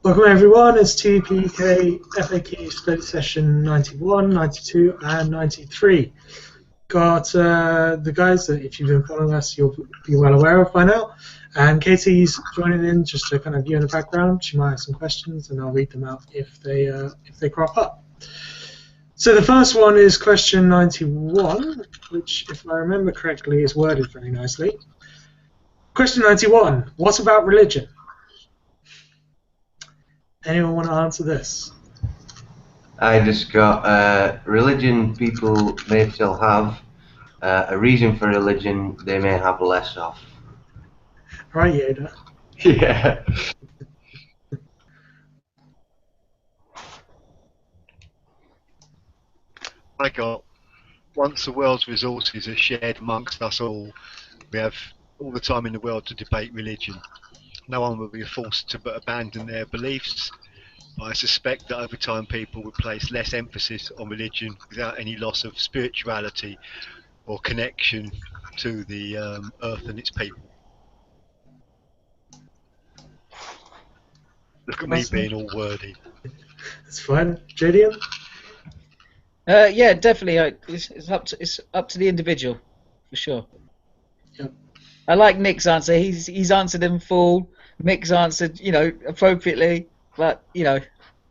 Welcome everyone, it's TVP FAQ Study Session 91, 92 and 93. Got the guys that if you've been following us you'll be well aware of by now, and Katie's joining in just to kind of view in the background. She might have some questions and I'll read them out if they crop up. So the first one is question 91, which if I remember correctly is worded very nicely. Question 91, what about religion? Anyone want to answer this? I just got religion people may still have, a reason for religion they may have less of. Right, Yoda. Yeah. I got, once the world's resources are shared amongst us all, we have all the time in the world to debate religion. No one will be forced to abandon their beliefs. I suspect that over time people would place less emphasis on religion without any loss of spirituality or connection to the earth and its people. Look at me being all wordy. It's fine. JDM? Yeah, definitely. It's up to the individual, for sure. Yep. I like Nick's answer. He's answered in full. Mick's answered, appropriately, but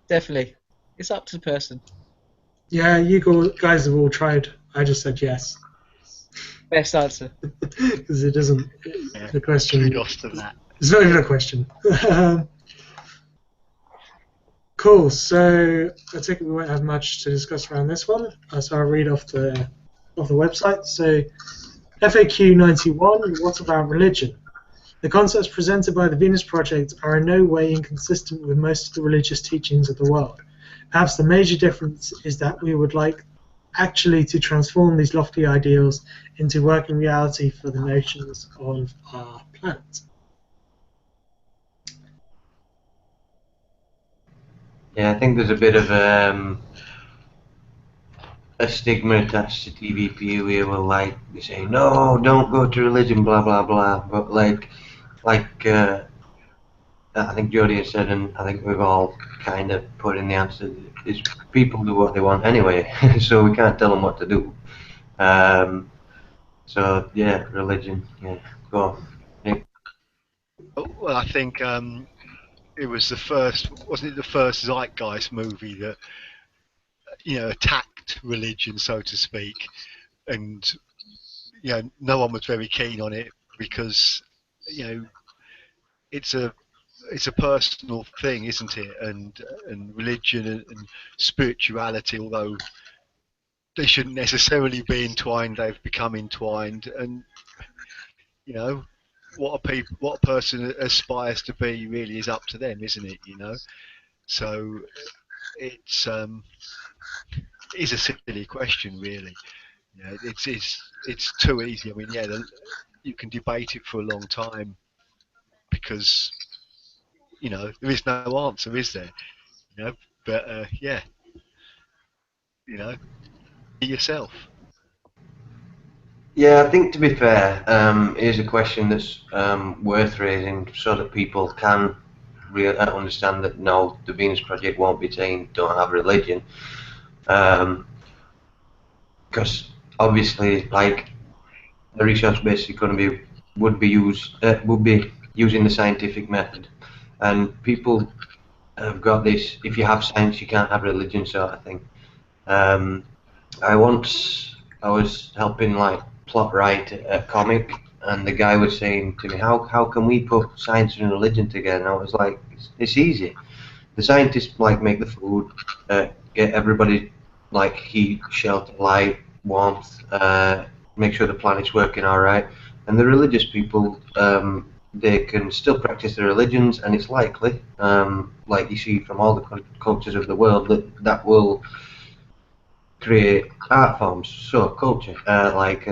definitely, it's up to the person. Yeah, you guys have all tried. I just said yes. Best answer. Because it isn't the question. Kudos to that. It's not even a question. Cool. So I take it we won't have much to discuss around this one. So I'll read off the website. So FAQ 91. What about religion? The concepts presented by the Venus Project are in no way inconsistent with most of the religious teachings of the world. Perhaps the major difference is that we would like actually to transform these lofty ideals into working reality for the nations of our planet. Yeah, I think there's a bit of a stigma attached to TVP where we'll they say, no, don't go to religion, blah blah blah. But I think Jodie has said, and I think we've all kind of put in the answer, is people do what they want anyway, so we can't tell them what to do. So yeah, religion. Yeah, go on, Nick. Well, I think it was the first, wasn't it the first Zeitgeist movie that attacked religion, so to speak, and no one was very keen on it because it's a personal thing, isn't it? And religion and spirituality, although they shouldn't necessarily be entwined, they've become entwined. And what a person aspires to be really is up to them, isn't it? So it's a silly question, really. It's too easy. I mean, you can debate it for a long time because there is no answer, is there? But be yourself. Yeah, I think to be fair, here's a question that's worth raising so that people can really understand that no, the Venus Project won't be saying don't have religion, because obviously, the research basically would be using the scientific method, and people have got this. If you have science, you can't have religion, sort of thing. I was helping plot write a comic, and the guy was saying to me, how can we put science and religion together? And I was like, it's easy. The scientists make the food, get everybody heat, shelter, light, warmth, make sure the planet's working all right, and the religious people, they can still practice their religions, and it's likely, like you see from all the cultures of the world, that will create art forms, so culture, like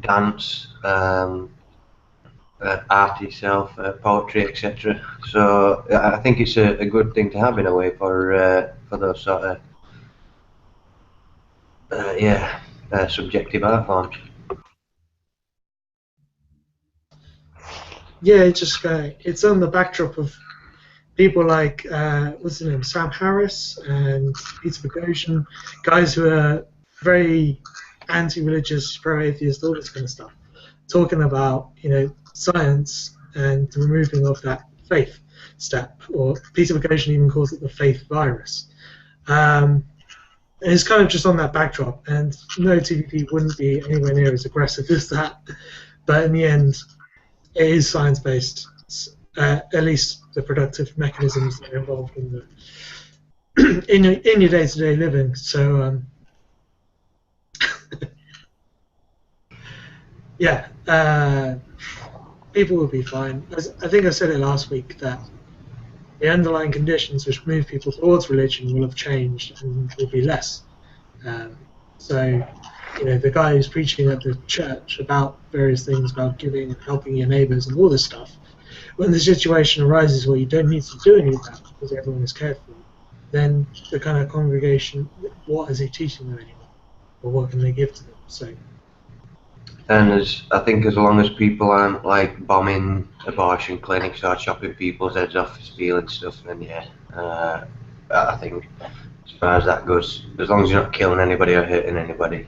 dance, art itself, poetry, etc. So I think it's a good thing to have in a way for those sort of subjective art forms. Yeah, it's on the backdrop of people like what's his name, Sam Harris and Peter Boghossian, guys who are very anti-religious, pro-atheist, all this kind of stuff, talking about science and the removing of that faith step, or Peter Boghossian even calls it the faith virus. And it's kind of just on that backdrop, and no, TVP wouldn't be anywhere near as aggressive as that, but in the end, it is science-based. At least the productive mechanisms that are involved in the in your day-to-day living. So yeah, people will be fine. I think I said it last week that the underlying conditions which move people towards religion will have changed and will be less. So the guy who's preaching at the church about various things, about giving and helping your neighbours and all this stuff, when the situation arises where you don't need to do any of that because everyone is cared for, then the kind of congregation, what is he teaching them anymore? Or what can they give to them? So. And I think as long as people aren't like bombing abortion clinics or chopping people's heads off for stealing stuff, then yeah, I think as far as that goes, as long as you're not killing anybody or hurting anybody,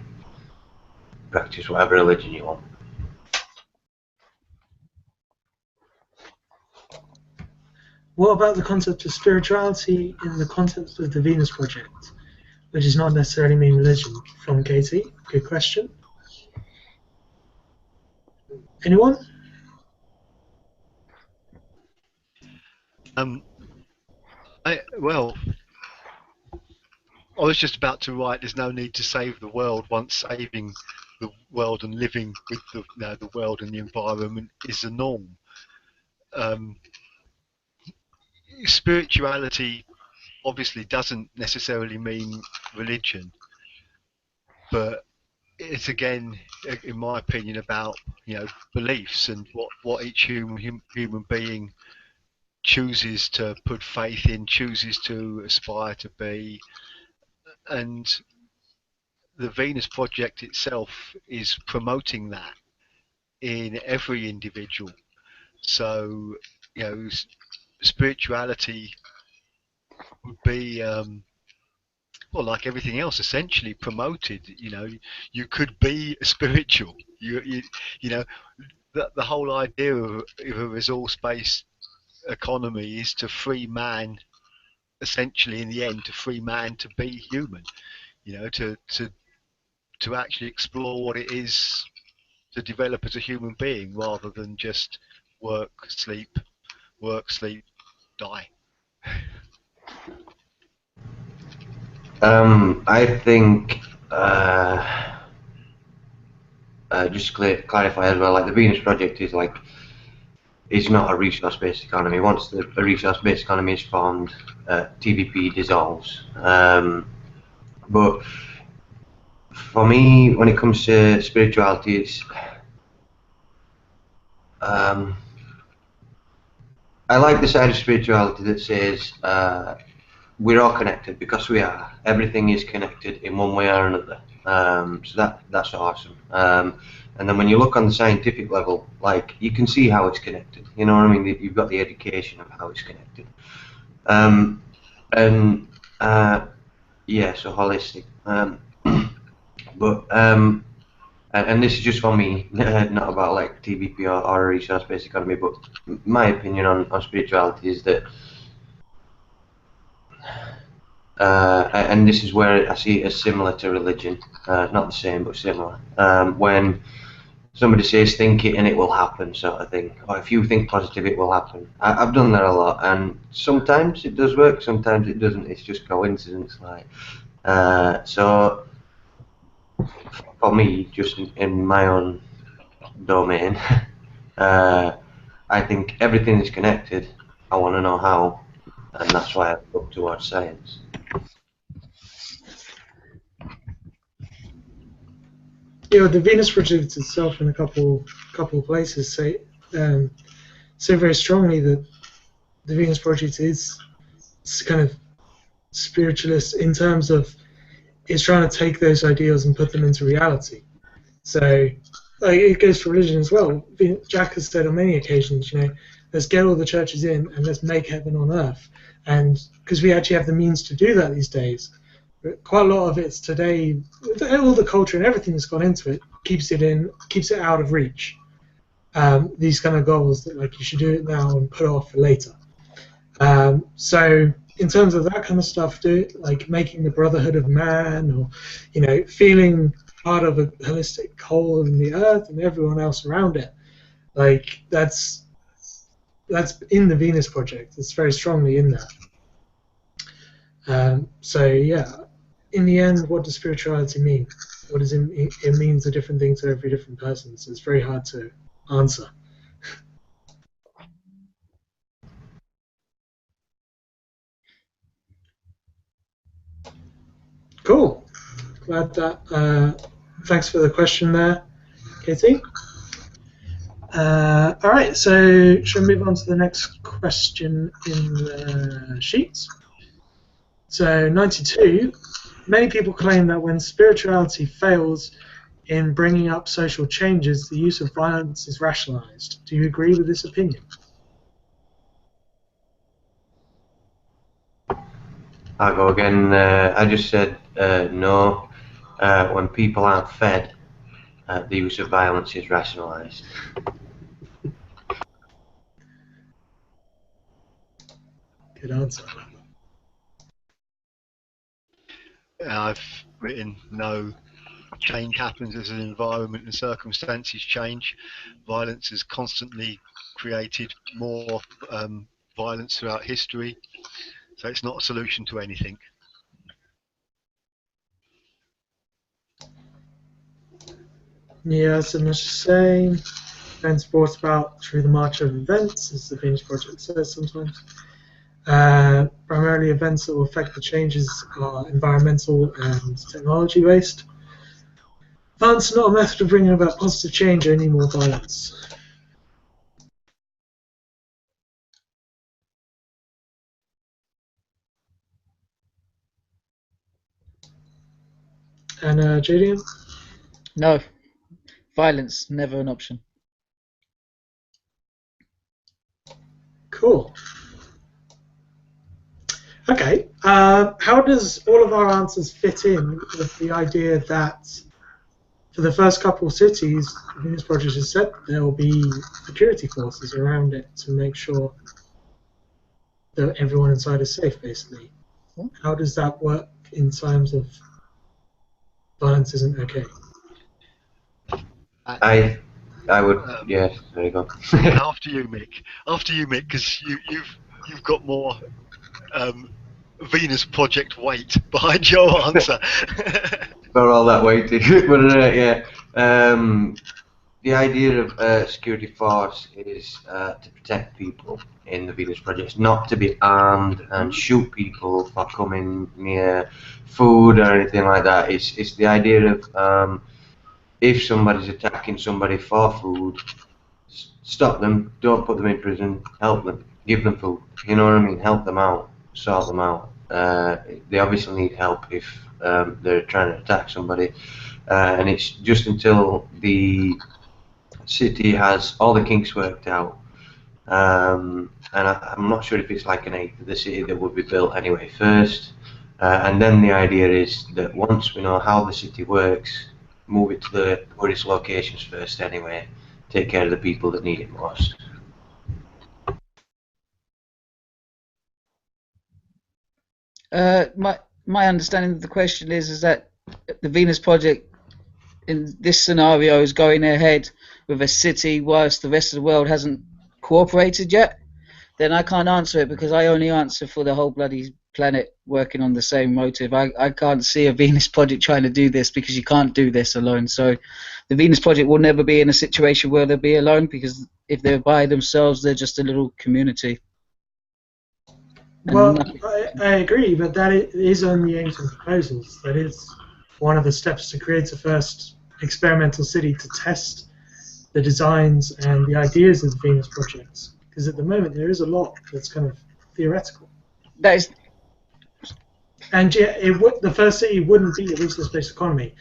practice whatever religion you want. What about the concept of spirituality in the context of the Venus Project, which does not necessarily mean religion? From Katie, good question. Anyone? Well, I was just about to write. There's no need to save the world once saving the world and living with the world and the environment is the norm. Spirituality obviously doesn't necessarily mean religion, but it's again, in my opinion, about beliefs and what each human being chooses to put faith in, chooses to aspire to be, and the Venus Project itself is promoting that in every individual. So spirituality would be well, like everything else, essentially promoted. You could be spiritual. You know, the whole idea of a resource-based economy is to free man, essentially in the end, to free man to be human. To actually explore what it is to develop as a human being, rather than just work, sleep, die. I think just to clarify as well, like the Venus Project is not a resource-based economy. Once a resource-based economy is formed, TVP dissolves. But for me, when it comes to spirituality, it's I like the side of spirituality that says we're all connected, because we are. Everything is connected in one way or another. So that's awesome. And then when you look on the scientific level, like, you can see how it's connected. You know what I mean? You've got the education of how it's connected. Yeah, so holistic. But and this is just for me, not about like TVP or a resource-based economy, but my opinion on spirituality is that, and this is where I see it as similar to religion, not the same but similar. When somebody says think it and it will happen, sort of thing, or if you think positive it will happen. I've done that a lot, and sometimes it does work, sometimes it doesn't. It's just coincidence, like. So for me, just in my own domain, I think everything is connected. I want to know how, and that's why I look towards science. The Venus Project itself, in a couple of places, say very strongly that the Venus Project is kind of spiritualist in terms of it's trying to take those ideals and put them into reality. So, like, it goes for religion as well. Jack has said on many occasions, let's get all the churches in and let's make heaven on earth. And because we actually have the means to do that these days, but quite a lot of it's today, all the culture and everything that's gone into it keeps it out of reach. These kind of goals that like you should do it now and put off for later. So in terms of that kind of stuff, like making the brotherhood of man, or feeling part of a holistic whole in the earth and everyone else around it, like that's in the Venus Project. It's very strongly in there. So yeah, in the end, what does spirituality mean? What does it means a different thing to every different person. So it's very hard to answer. Cool. Glad that. Thanks for the question there, Katie. All right, so shall we move on to the next question in the sheet? So 92. Many people claim that when spirituality fails in bringing up social changes, the use of violence is rationalized. Do you agree with this opinion? I'll go again. I just said no. When people aren't fed, the use of violence is rationalized. Good answer. I've written no. Change happens as an environment and circumstances change. Violence has constantly created more violence throughout history, so it's not a solution to anything. Yeah, so much the same. Events brought about through the march of events, as the Venus Project says sometimes. Primarily events that will affect the changes are environmental and technology based. Violence is not a method of bringing about positive change or any more violence. And Jadian? No. Violence, never an option. Cool. Okay. How does all of our answers fit in with the idea that for the first couple of cities, the Venus Project has said there will be security forces around it to make sure that everyone inside is safe, basically? How does that work in terms of violence isn't okay? I would, yes, there you go. After you, Mick, because you've got more Venus Project weight behind your answer. For all that waiting, but yeah, the idea of security force is to protect people in the Venus Project, not to be armed and shoot people for coming near food or anything like that. It's the idea of if somebody's attacking somebody for food, stop them, don't put them in prison, help them, give them food. You know what I mean? Help them out, sort them out. They obviously need help if they're trying to attack somebody, and it's just until the city has all the kinks worked out, and I'm not sure if it's like an eighth of the city that would be built anyway first, and then the idea is that once we know how the city works, move it to the poorest locations first anyway, take care of the people that need it most. My understanding of the question is that the Venus Project in this scenario is going ahead with a city whilst the rest of the world hasn't cooperated yet. Then I can't answer it because I only answer for the whole bloody planet working on the same motive. I can't see a Venus Project trying to do this because you can't do this alone. So the Venus Project will never be in a situation where they'll be alone, because if they're by themselves, they're just a little community. Well, I agree, but that is only aimed at proposals. That is one of the steps to create a first experimental city to test the designs and the ideas of the Venus projects. Because at the moment there is a lot that's kind of theoretical. That is And yeah, the first city wouldn't be a resource-based economy.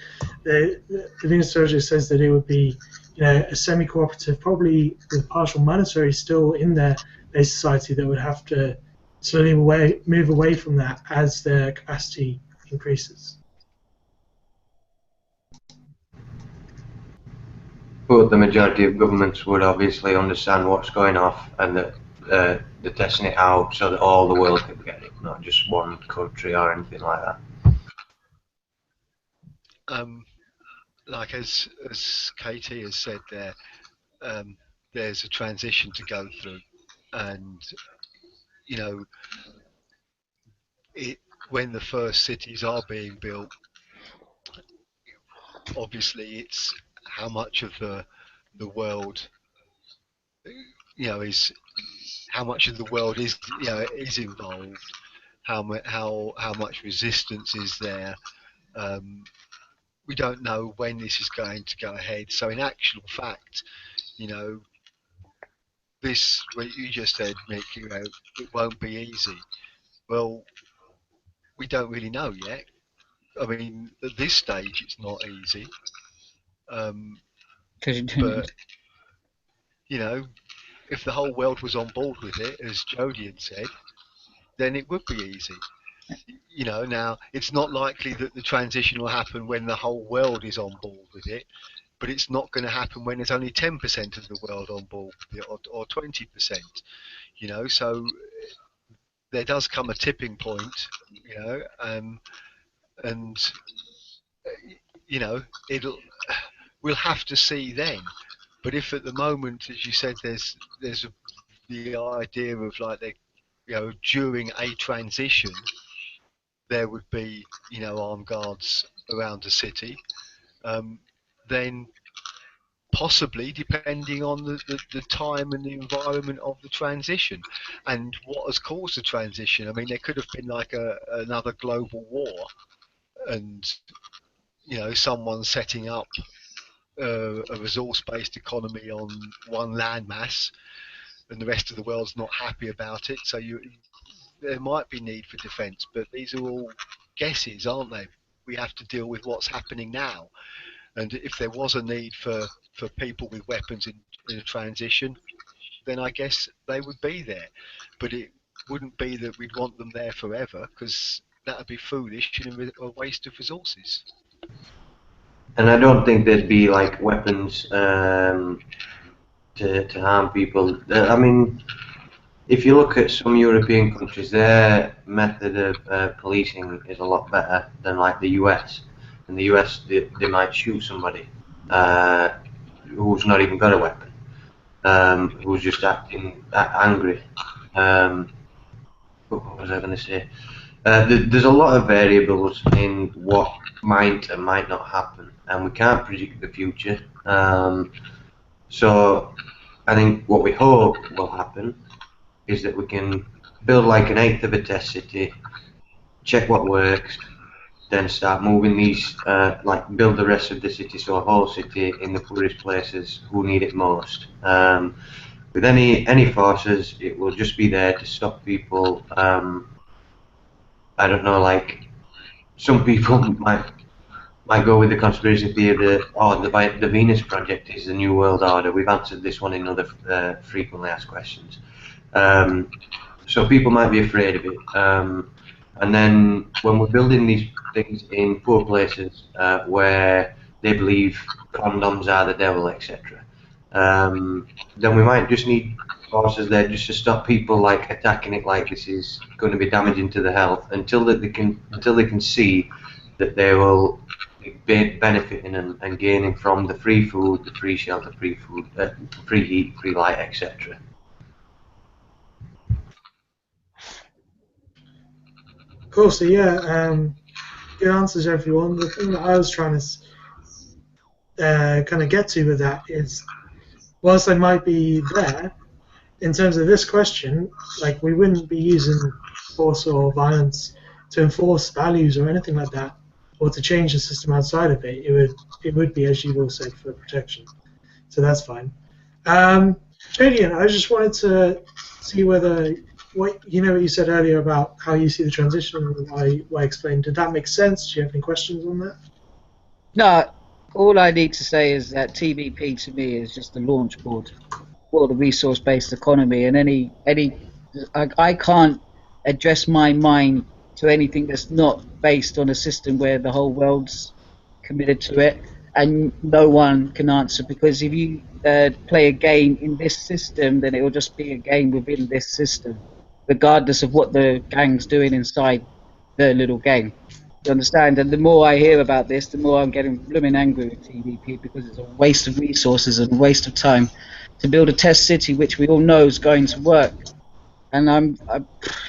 The Venus Project says that it would be, a semi-cooperative, probably with partial monetary still in their base society, that would have to slowly move away from that as their capacity increases. But the majority of governments would obviously understand what's going off, and that they're testing it out so that all the world can get it, not just one country or anything like that. Like as Katie has said there, there's a transition to go through, and when the first cities are being built, obviously it's how much of the world is how much of the world is is involved, how much resistance is there. We don't know when this is going to go ahead. So in actual fact, this, what you just said, Mick, it won't be easy. Well, we don't really know yet. I mean, at this stage, it's not easy. But if the whole world was on board with it, as Jodie had said, then it would be easy. Now it's not likely that the transition will happen when the whole world is on board with it, but it's not going to happen when there's only 10% of the world on board with it, or 20%. So there does come a tipping point, and we'll have to see then. But if at the moment, as you said, there's the idea of like during a transition, there would be armed guards around the city, then possibly, depending on the time and the environment of the transition and what has caused the transition. I mean, there could have been like another global war, and someone setting up a resource-based economy on one landmass, and the rest of the world's not happy about it. So there might be need for defence, but these are all guesses, aren't they? We have to deal with what's happening now. And if there was a need for people with weapons in a transition, then I guess they would be there. But it wouldn't be that we'd want them there forever, because that would be foolish and a waste of resources. And I don't think there'd be like weapons to harm people. I mean, if you look at some European countries, their method of policing is a lot better than like the US. In the US, they might shoot somebody who's not even got a weapon, who's just acting angry. What was I going to say? There's a lot of variables in what might and might not happen, and we can't predict the future. So I think what we hope will happen is that we can build like an eighth of a test city, check what works, then start moving these, like build the rest of the city, so a whole city in the poorest places who need it most. With any forces, it will just be there to stop people. I don't know, like some people might go with the conspiracy theory that the Venus Project is the new world order. We've answered this one in other frequently asked questions. So people might be afraid of it. And then when we're building these things in poor places where they believe condoms are the devil, etc., then we might just need forces there just to stop people like attacking it like this is going to be damaging to the health, until they can see that they will be benefiting and gaining from the free food, the free shelter, free heat, free light, etc. Cool. So yeah, good answers, everyone. The thing that I was trying to kind of get to with that is, whilst they might be there, in terms of this question, like we wouldn't be using force or violence to enforce values or anything like that, or to change the system outside of it. It would be, as you've all said, for protection. So that's fine. Julian, I just wanted to see whether what you said earlier about how you see the transition and why I explained. Did that make sense? Do you have any questions on that? No, all I need to say is that TVP to me is just the launch board for the resource-based economy, and I can't address my mind to anything that's not based on a system where the whole world's committed to it, and no one can answer, because if you play a game in this system, then it will just be a game within this system, regardless of what the gang's doing inside the little game. You understand? And the more I hear about this, the more I'm getting blooming angry with TVP, because it's a waste of resources and a waste of time to build a test city, which we all know is going to work. And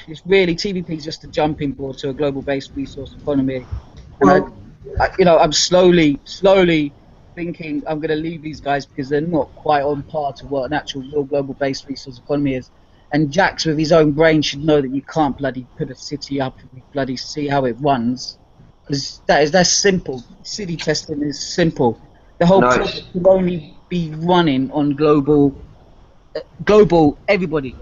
it's really, TVP is just a jumping board to a global-based resource economy. And I'm slowly thinking I'm going to leave these guys because they're not quite on par to what an actual real global-based resource economy is. And Jax, with his own brain, should know that you can't bloody put a city up and bloody see how it runs. Because that's simple. City testing is simple. The whole project can only be running on global everybody.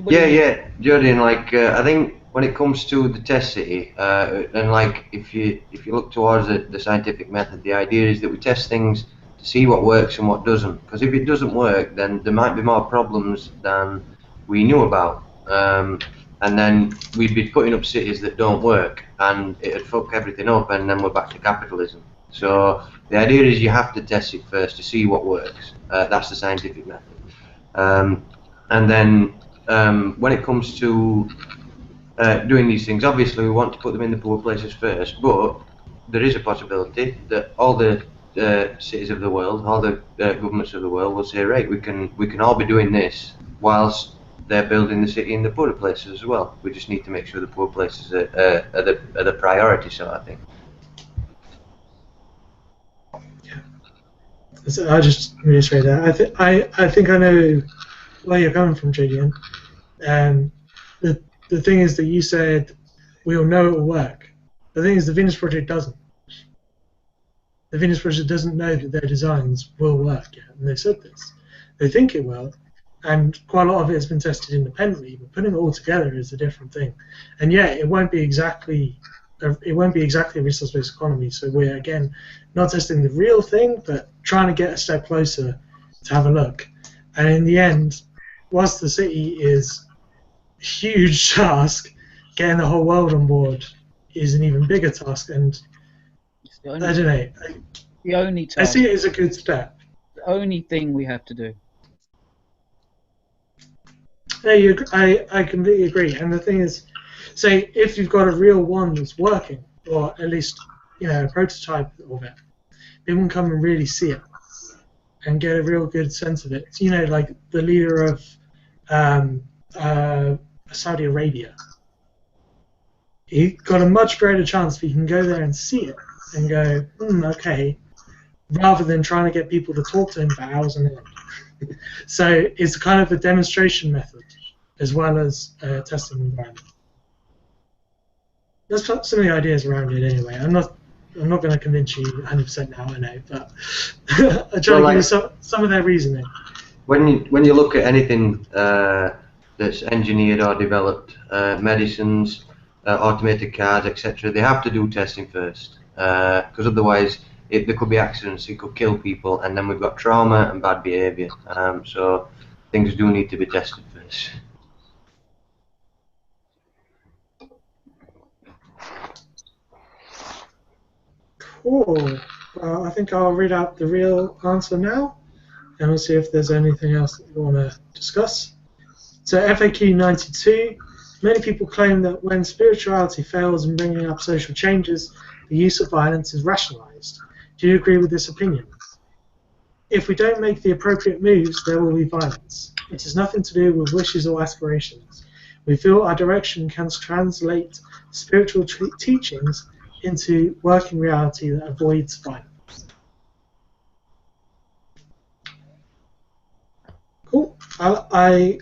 Yeah, Jordan. Like I think when it comes to the test city, and like if you look towards the scientific method, the idea is that we test things to see what works and what doesn't. Because if it doesn't work, then there might be more problems than we knew about. And then we'd be putting up cities that don't work, and it'd fuck everything up, and then we're back to capitalism. So the idea is you have to test it first to see what works. That's the scientific method. And then when it comes to doing these things, obviously we want to put them in the poor places first, but there is a possibility that all the cities of the world, all the governments of the world will say, right, we can all be doing this whilst they're building the city in the poorer places as well. We just need to make sure the poor places are the priority sort of thing. So I'll just reiterate that. I think I know where you're coming from, JDN. The thing is that you said we'll know it will work. The thing is, the Venus Project doesn't. The Venus Project doesn't know that their designs will work yet, and they said this. They think it will, and quite a lot of it has been tested independently. But putting it all together is a different thing. And yeah, it won't be exactly a resource-based economy. So we're again not testing the real thing, but trying to get a step closer to have a look. And in the end, whilst the city is a huge task, getting the whole world on board is an even bigger task. And I don't know. The only task. I see it as a good step. The only thing we have to do. Yeah, I completely agree. And the thing is, say if you've got a real one that's working, or at least a prototype of it, people can come and really see it and get a real good sense of it. Like the leader of Saudi Arabia, he got a much greater chance if he can go there and see it and go, okay, rather than trying to get people to talk to him for hours on end. So it's kind of a demonstration method as well as a testing environment. There's some of the ideas around it anyway. I'm not going to convince you 100% now, I know, but I try to give you some of their reasoning. When you look at anything that's engineered or developed, medicines, automated cars, etc., they have to do testing first, because otherwise there could be accidents, it could kill people, and then we've got trauma and bad behaviour. So things do need to be tested first. Cool. Well, I think I'll read out the real answer now, and we'll see if there's anything else that you want to discuss. So FAQ 92, many people claim that when spirituality fails in bringing up social changes, the use of violence is rationalized. Do you agree with this opinion? If we don't make the appropriate moves, there will be violence. It has nothing to do with wishes or aspirations. We feel our direction can translate spiritual teachings into working reality that avoids violence. Cool. I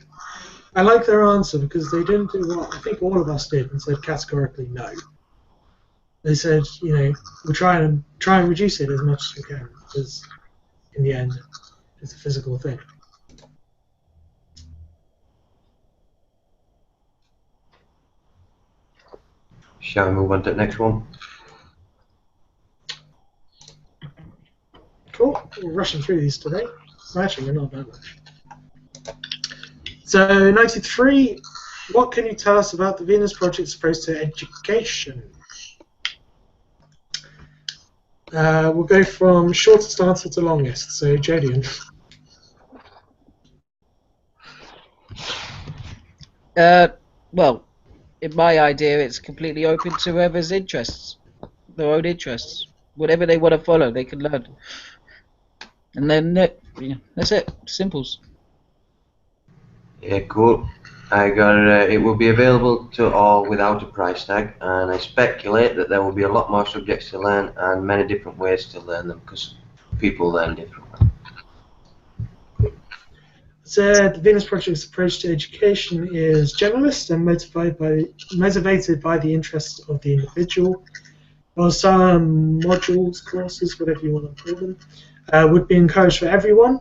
like their answer because they didn't do what I think all of us did and said categorically no. They said, we'll try and reduce it as much as we can, because in the end, it's a physical thing. Shall we move on to the next one? Cool. We're rushing through these today. Actually, we're not that much. So, 93. What can you tell us about the Venus Project's approach to education? We'll go from shortest answer to longest. So, Jodian. Well, in my idea, it's completely open to whoever's interests, their own interests. Whatever they want to follow, they can learn. And then that's it. Simples. Yeah, cool. I got it will be available to all without a price tag, and I speculate that there will be a lot more subjects to learn and many different ways to learn them because people learn differently. So the Venus Project's approach to education is generalist and motivated by the interests of the individual. While some modules, courses, whatever you want to call them, would be encouraged for everyone,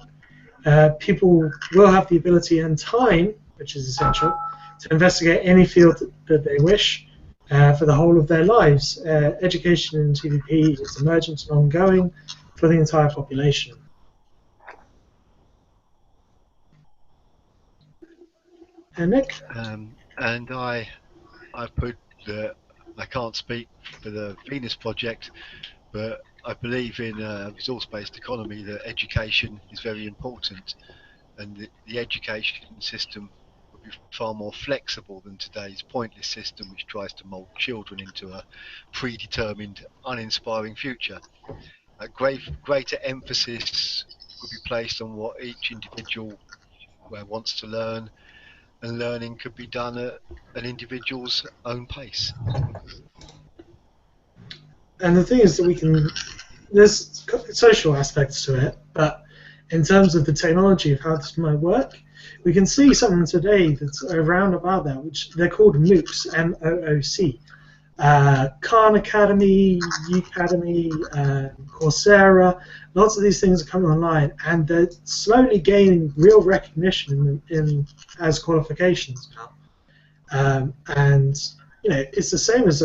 people will have the ability and time, which is essential, to investigate any field that they wish for the whole of their lives. Education in TVP is emergent and ongoing for the entire population. And Nick? And I put that I can't speak for the Venus Project, but I believe in a resource-based economy that education is very important, and the education system would be far more flexible than today's pointless system which tries to mould children into a predetermined, uninspiring future. A greater emphasis would be placed on what each individual wants to learn, and learning could be done at an individual's own pace. And the thing is that there's social aspects to it, but in terms of the technology of how this might work, we can see something today that's around about that, which they're called MOOCs, M-O-O-C. Khan Academy, Udemy, Coursera, lots of these things are coming online, and they're slowly gaining real recognition as qualifications now. And it's the same as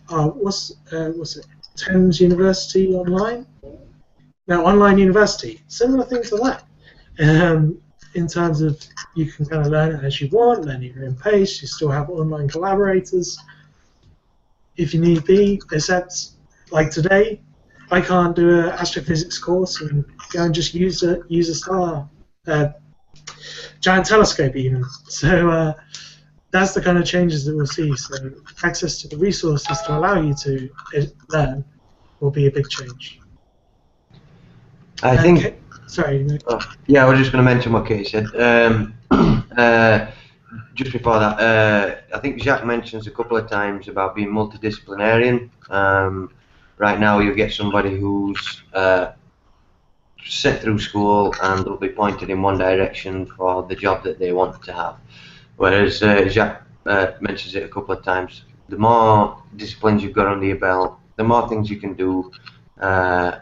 what's it? Thames University Online? No, Online University. Similar things to that. In terms of you can kind of learn it as you want, learn at your own pace. You still have online collaborators if you need be. Except like today, I can't do an astrophysics course and go and just use a star, giant telescope even. So. That's the kind of changes that we'll see. So access to the resources to allow you to learn will be a big change. I think. Sorry, Nick. Yeah, I was just going to mention what Kate said. Just before that, I think Jacques mentions a couple of times about being multidisciplinarian. Right now, you get somebody who's sent through school and they'll be pointed in one direction for the job that they want to have. Whereas Jacques mentions it a couple of times, the more disciplines you've got under your belt, the more things you can do, the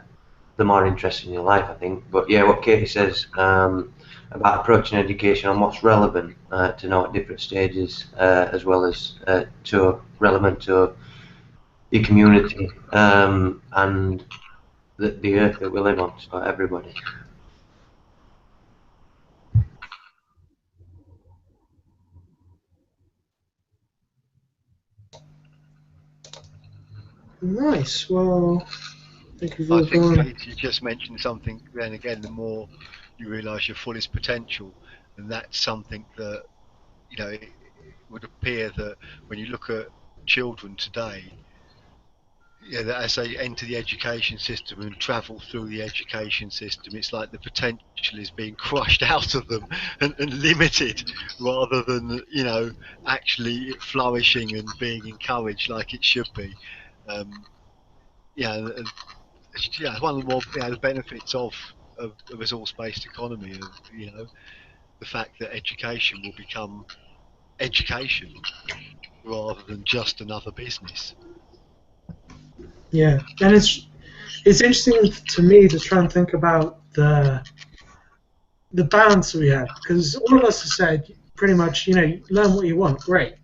more interesting your life, I think. But yeah, what Katie says about approaching education and what's relevant to know at different stages, as well as relevant to your community and the earth that we live on, so everybody. Nice. Well, I think Kate, you just mentioned something. Then again, the more you realise your fullest potential, and that's something that it would appear that when you look at children today, that as they enter the education system and travel through the education system, it's like the potential is being crushed out of them and limited, rather than actually flourishing and being encouraged like it should be. One of the more the benefits of a resource-based economy, the fact that education will become education rather than just another business. Yeah, and it's interesting to me to try and think about the balance we have, because all of us have said pretty much, learn what you want, great.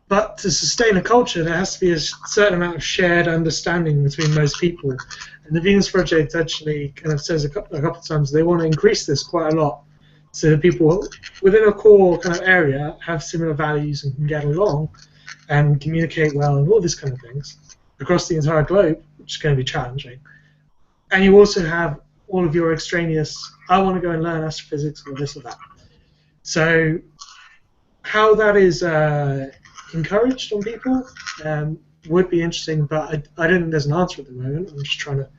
But to sustain a culture, there has to be a certain amount of shared understanding between most people. And the Venus Project actually kind of says a couple of times they want to increase this quite a lot, so that people within a core kind of area have similar values and can get along and communicate well and all these kind of things across the entire globe, which is going to be challenging. And you also have all of your extraneous, I want to go and learn astrophysics or this or that. So how that is encouraged on people would be interesting, but I don't think there's an answer at the moment. I'm just trying to,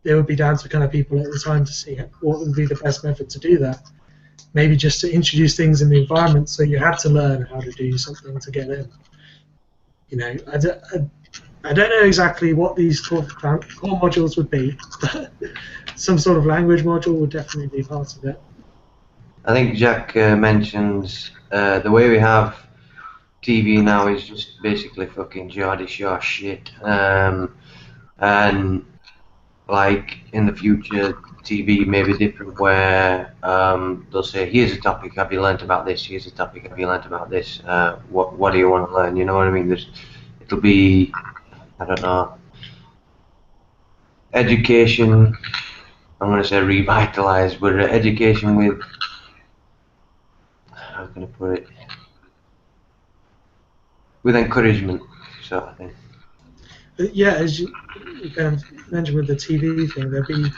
it would be down to kind of people at the time to see what would be the best method to do that. Maybe just to introduce things in the environment so you had to learn how to do something to get in. You know, I don't know exactly what these core modules would be, but some sort of language module would definitely be part of it. I think Jack mentions the way we have TV now is just basically fucking Geordie Shore shit. And like in the future, TV may be different where they'll say, here's a topic, have you learnt about this? Here's a topic, have you learnt about this? What do you want to learn? You know what I mean? It'll be, I don't know, education, I'm going to say revitalised, but education with, how can I put it, with encouragement, sort of thing. Yeah, as you kind of mentioned with the TV thing, there'd be,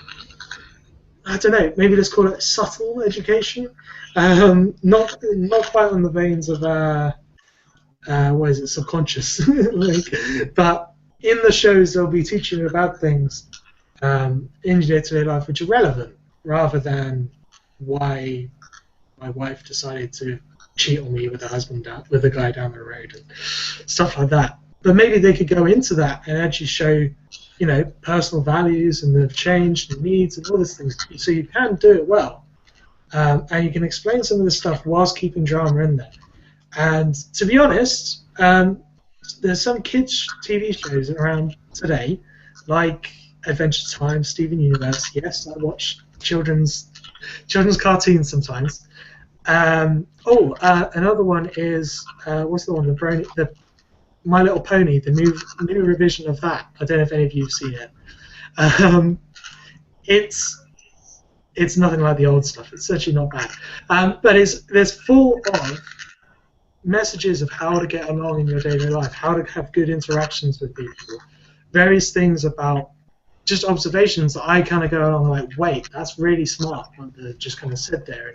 I don't know, maybe let's call it subtle education. Not quite on the veins of, what is it, subconscious. But in the shows, they'll be teaching you about things in your day-to-day life which are relevant, rather than why my wife decided to cheat on me with with a guy down the road and stuff like that. But maybe they could go into that and actually show, you know, personal values and the change and needs and all these things. So you can do it well, and you can explain some of this stuff whilst keeping drama in there. And to be honest, there's some kids' TV shows around today, like Adventure Time, Steven Universe. Yes, I watch children's cartoons sometimes. Another one is what's the one? The My Little Pony, the new revision of that. I don't know if any of you've seen it. It's nothing like the old stuff. It's actually not bad. But there's full of messages of how to get along in your daily life, how to have good interactions with people, various things about just observations that I kind of go along like, wait, that's really smart. But just kind of sit there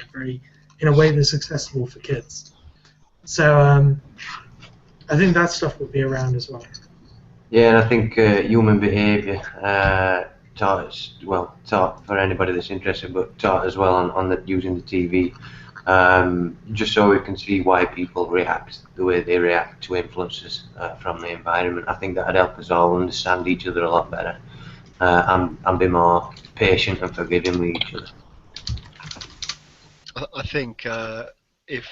in a way that's accessible for kids. So I think that stuff will be around as well. Yeah, and I think human behaviour taught for anybody that's interested, but taught as well on using the TV, just so we can see why people react the way they react to influences from the environment. I think that'd help us all understand each other a lot better, and be more patient and forgiving with each other. I think if,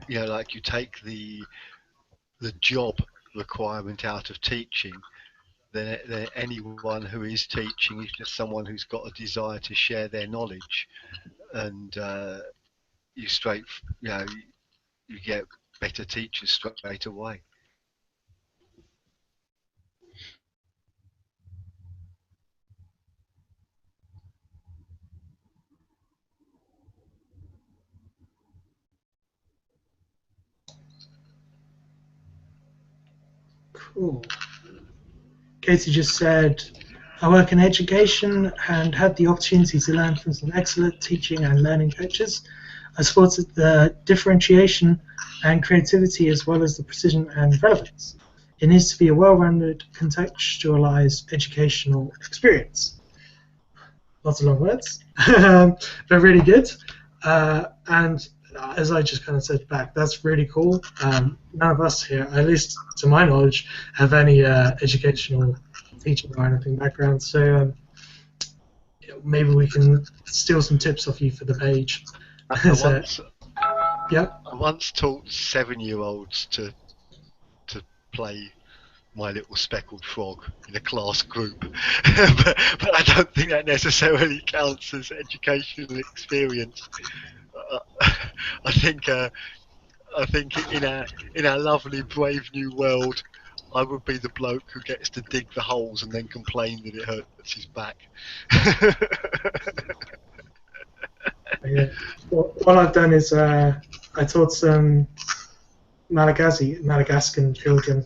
you know, like you take the job requirement out of teaching, then anyone who is teaching is just someone who's got a desire to share their knowledge, and you get better teachers straight away. Cool. Katie just said, I work in education and had the opportunity to learn from some excellent teaching and learning coaches. I supported the differentiation and creativity as well as the precision and relevance. It needs to be a well-rounded, contextualized educational experience. Lots of long words, but really good. And as I just kind of said back, that's really cool. None of us here, at least to my knowledge, have any educational teaching or anything background, so maybe we can steal some tips off you for the page. I Yep. once taught 7-year-olds to play My Little Speckled Frog in a class group, but I don't think that necessarily counts as educational experience. I think I think in our lovely brave new world, I would be the bloke who gets to dig the holes and then complain that it hurts his back. Yeah. What I've done is I taught some Madagascan children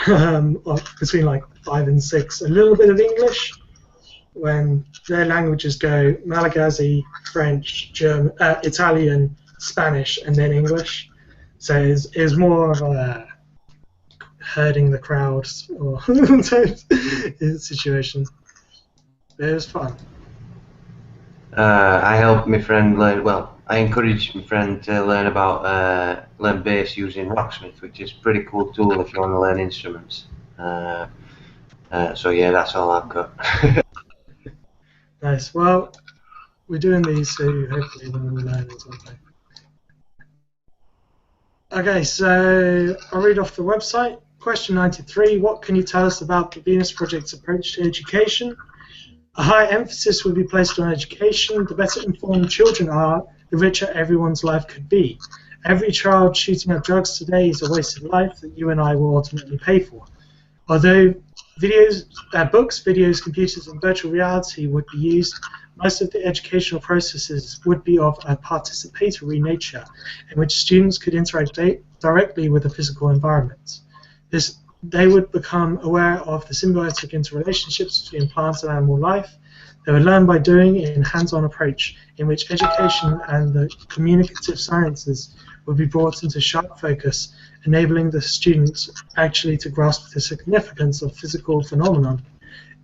between like 5 and 6 a little bit of English when their languages go Malagasy, French, German, Italian, Spanish, and then English. So it was more of a herding the crowds or type situation. But it was fun. I helped my friend learn. Well, I encouraged my friend to learn about learn bass using Rocksmith, which is a pretty cool tool if you want to learn instruments. So yeah, that's all I've got. Nice. Well, we're doing these, so hopefully we'll learn something. Okay, so I'll read off the website. Question 93, what can you tell us about the Venus Project's approach to education? A high emphasis will be placed on education. The better informed children are, the richer everyone's life could be. Every child shooting up drugs today is a wasted life that you and I will ultimately pay for. Although books, videos, computers, and virtual reality would be used, most of the educational processes would be of a participatory nature, in which students could interact directly with the physical environment. They would become aware of the symbiotic interrelationships between plant and animal life. They would learn by doing in a hands-on approach, in which education and the communicative sciences would be brought into sharp focus, enabling the students actually to grasp the significance of physical phenomenon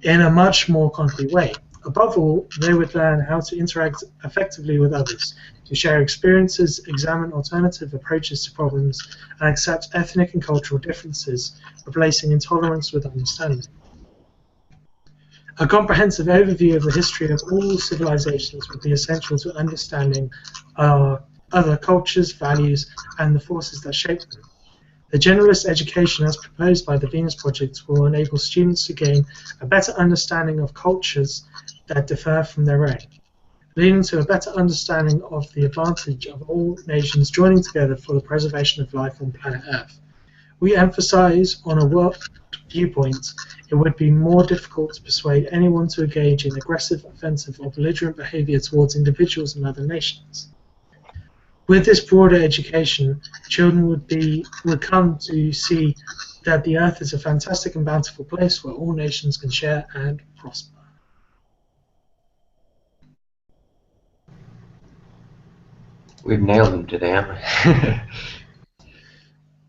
in a much more concrete way. Above all, they would learn how to interact effectively with others, to share experiences, examine alternative approaches to problems, and accept ethnic and cultural differences, replacing intolerance with understanding. A comprehensive overview of the history of all civilizations would be essential to understanding other cultures, values, and the forces that shape them. The generalist education as proposed by the Venus Project will enable students to gain a better understanding of cultures that differ from their own, leading to a better understanding of the advantage of all nations joining together for the preservation of life on planet Earth. We emphasize on a world viewpoint, it would be more difficult to persuade anyone to engage in aggressive, offensive, or belligerent behavior towards individuals and other nations. With this broader education, children would come to see that the Earth is a fantastic and bountiful place where all nations can share and prosper. We've nailed them today, haven't we?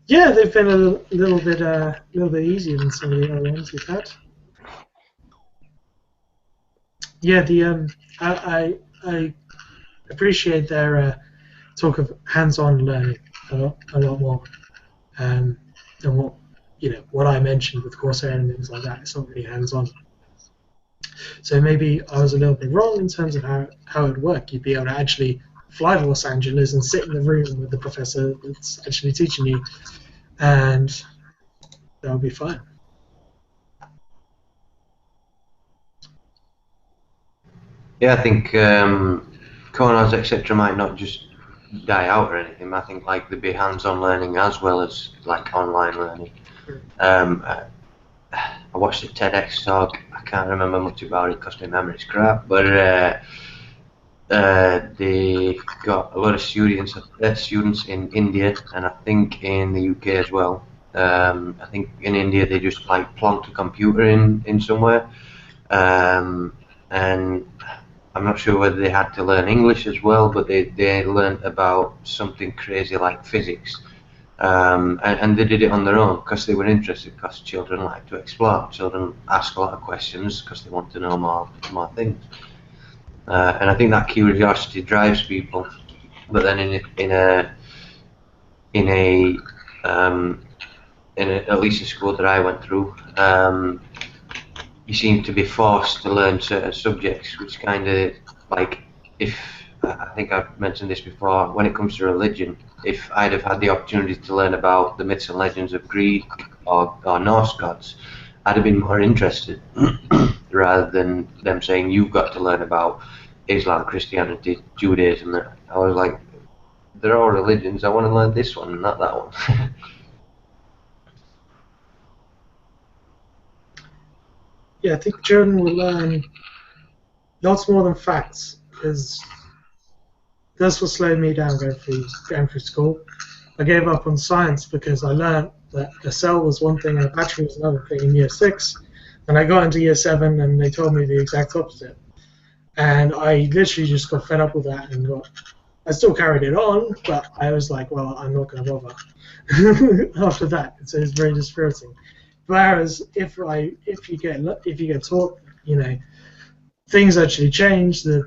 Yeah, they've been a little bit easier than some of the other ones we've had. Yeah, I appreciate their talk of hands-on learning a lot more than what I mentioned with Corsair and things like that. It's not really hands-on. So maybe I was a little bit wrong in terms of how it would work. You'd be able to actually fly to Los Angeles and sit in the room with the professor that's actually teaching you, and that would be fine. Yeah, I think corners, etc. might not just die out or anything. I think like there'd be hands-on learning as well as like online learning. I watched a TEDx talk. I can't remember much about it because my memory's crap, but they got a lot of students in India and I think in the UK as well. I think in India they just like plonked a computer in somewhere, and I'm not sure whether they had to learn English as well, but they learned about something crazy like physics. And they did it on their own because they were interested, because children like to explore. Children ask a lot of questions because they want to know more things. And I think that curiosity drives people. But then at least the school that I went through, you seem to be forced to learn certain subjects, which kind of like, if I think I've mentioned this before, when it comes to religion, if I'd have had the opportunity to learn about the myths and legends of Greek or Norse gods, I'd have been more interested rather than them saying you've got to learn about Islam, Christianity, Judaism. I was like, they're all religions. I want to learn this one, not that one. Yeah, I think children will learn lots more than facts, because that's what slowed me down going through school. I gave up on science because I learned that a cell was one thing and a battery was another thing in year 6, and I got into year 7 and they told me the exact opposite. And I literally just got fed up with that and I still carried it on, but I was like, well, I'm not going to bother. After that, it's very dispiriting. Whereas if you get taught, things actually change. The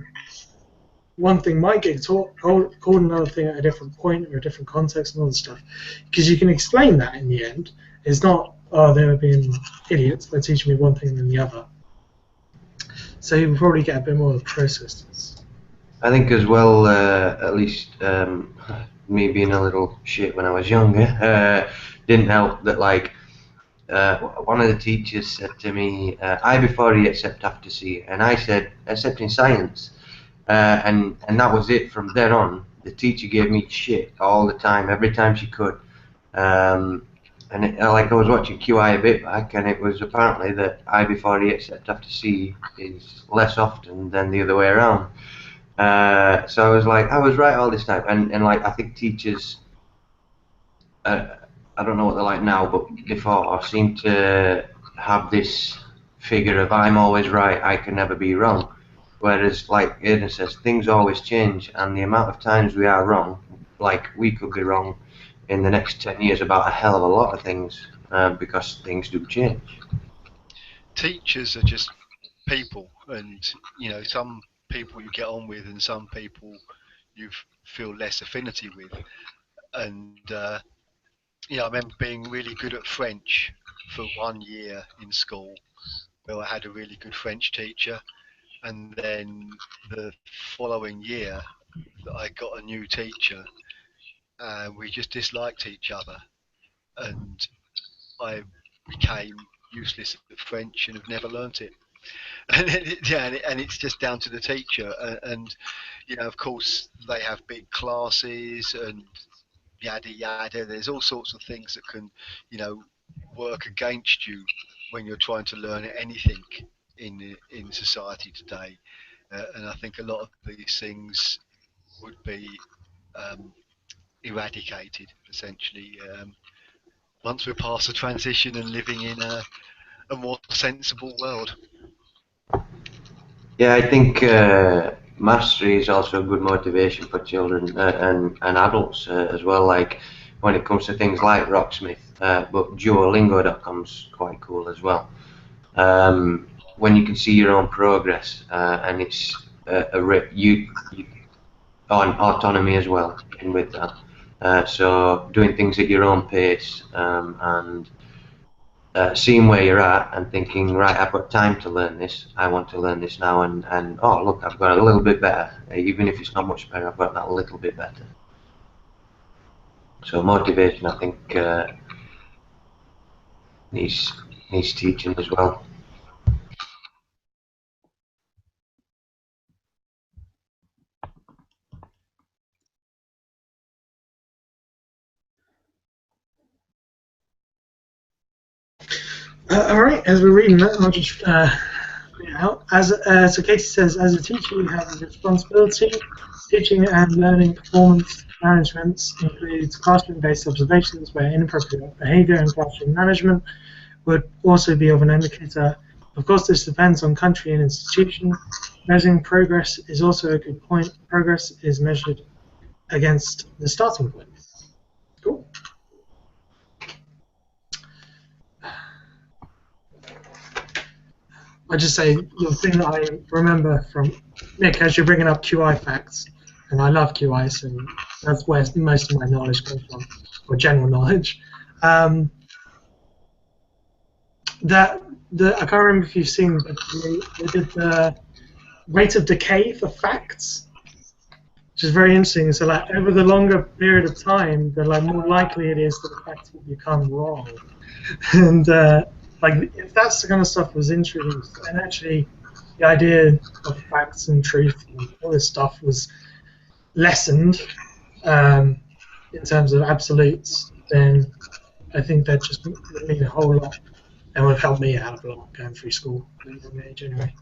one thing might get taught, called another thing at a different point or a different context and all this stuff, because you can explain that in the end. It's not, oh, they were being idiots. They're teaching me one thing than the other. So you probably get a bit more of the process. I think as well, at least me being a little shit when I was younger, didn't help that, like, one of the teachers said to me, I before E except after C, and I said, except in science. And that was it. From then on, the teacher gave me shit all the time, every time she could. And like, I was watching QI a bit back, and it was apparently that I before E except after C is less often than the other way around. So I was like, I was right all this time, and like, I think teachers, I don't know what they're like now, but before seem to have this figure of I'm always right, I can never be wrong. Whereas, like Aidan says, things always change, and the amount of times we are wrong, like we could be wrong in the next 10 years about a hell of a lot of things, because things do change. Teachers are just people, and some people you get on with and some people you feel less affinity with. And I remember being really good at French for 1 year in school, where I had a really good French teacher, and then the following year I got a new teacher and we just disliked each other, and I became useless at French and have never learnt it. And it's just down to the teacher, and of course they have big classes and yada yada. There's all sorts of things that can work against you when you're trying to learn anything in society today, and I think a lot of these things would be eradicated essentially once we're past the transition and living in a more sensible world. Yeah, I think mastery is also a good motivation for children and adults as well. Like when it comes to things like Rocksmith, but Duolingo.com's quite cool as well. When you can see your own progress, and it's on autonomy as well in with that. So doing things at your own pace, and seeing where you're at and thinking, right, I've got time to learn this, I want to learn this now, and oh look, I've got a little bit better, even if it's not much better, I've got that little bit better. So motivation, I think, needs teaching as well. All right, as we're reading that, I'll just read it out. So Katie says, as a teacher, you have a responsibility. Teaching and learning performance management includes classroom-based observations where inappropriate behavior and classroom management would also be of an indicator. Of course, this depends on country and institution. Measuring progress is also a good point. Progress is measured against the starting point. Cool. I just say the thing that I remember from Nick, as you're bringing up QI facts, and I love QI, so that's where most of my knowledge comes from, or general knowledge. I can't remember if you've seen, but they did the rate of decay for facts, which is very interesting. So, like, over the longer period of time, the more likely it is that the facts will become wrong. And like, if that's the kind of stuff was introduced, and actually the idea of facts and truth and all this stuff was lessened, in terms of absolutes, then I think that just would mean a whole lot and would help me out a lot going through school at a young age anyway.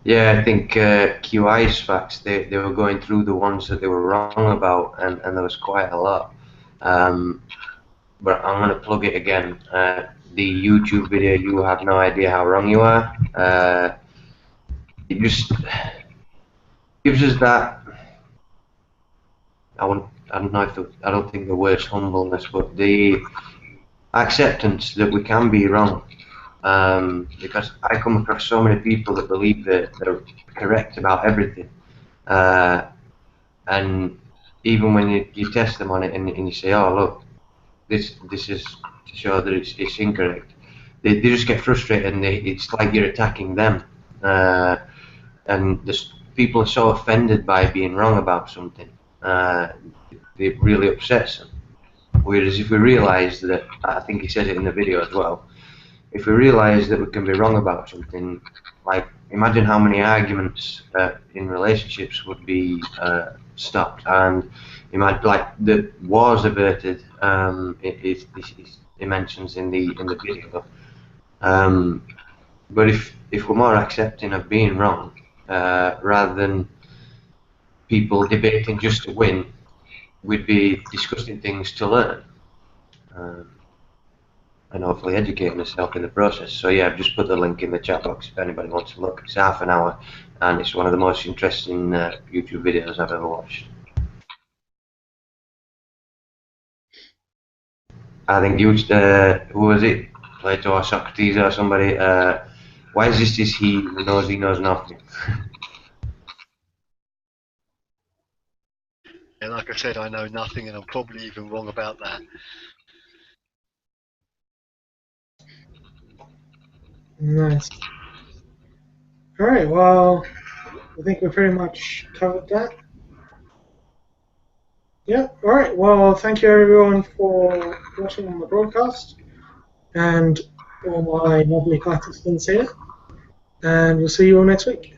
Yeah, I think QI's facts, they were going through the ones that they were wrong about, and there was quite a lot. But I'm going to plug it again. The YouTube video, You Have No Idea How Wrong You Are, it just gives us that, I don't know if I don't think the word's humbleness, but the acceptance that we can be wrong. Because I come across so many people that believe that they're correct about everything, and even when you test them on it and you say, oh look, this is to show that it's incorrect, they just get frustrated and it's like you're attacking them, and people are so offended by being wrong about something, it really upsets them. Whereas if we realise that, I think he says it in the video as well, if we realise that we can be wrong about something, like imagine how many arguments in relationships would be stopped, and imagine like the wars averted. It mentions in the video. But if we're more accepting of being wrong, rather than people debating just to win, we'd be discussing things to learn. And hopefully educating yourself in the process. So yeah, I've just put the link in the chat box if anybody wants to look. It's half an hour, and it's one of the most interesting YouTube videos I've ever watched. I think you, who was it? Plato or Socrates or somebody? Why is this he who knows he knows nothing? And like I said, I know nothing, and I'm probably even wrong about that. Nice. All right. Well, I think we pretty much covered that. Yeah. All right. Well, thank you everyone for watching on the broadcast, and all my lovely participants here. And we'll see you all next week.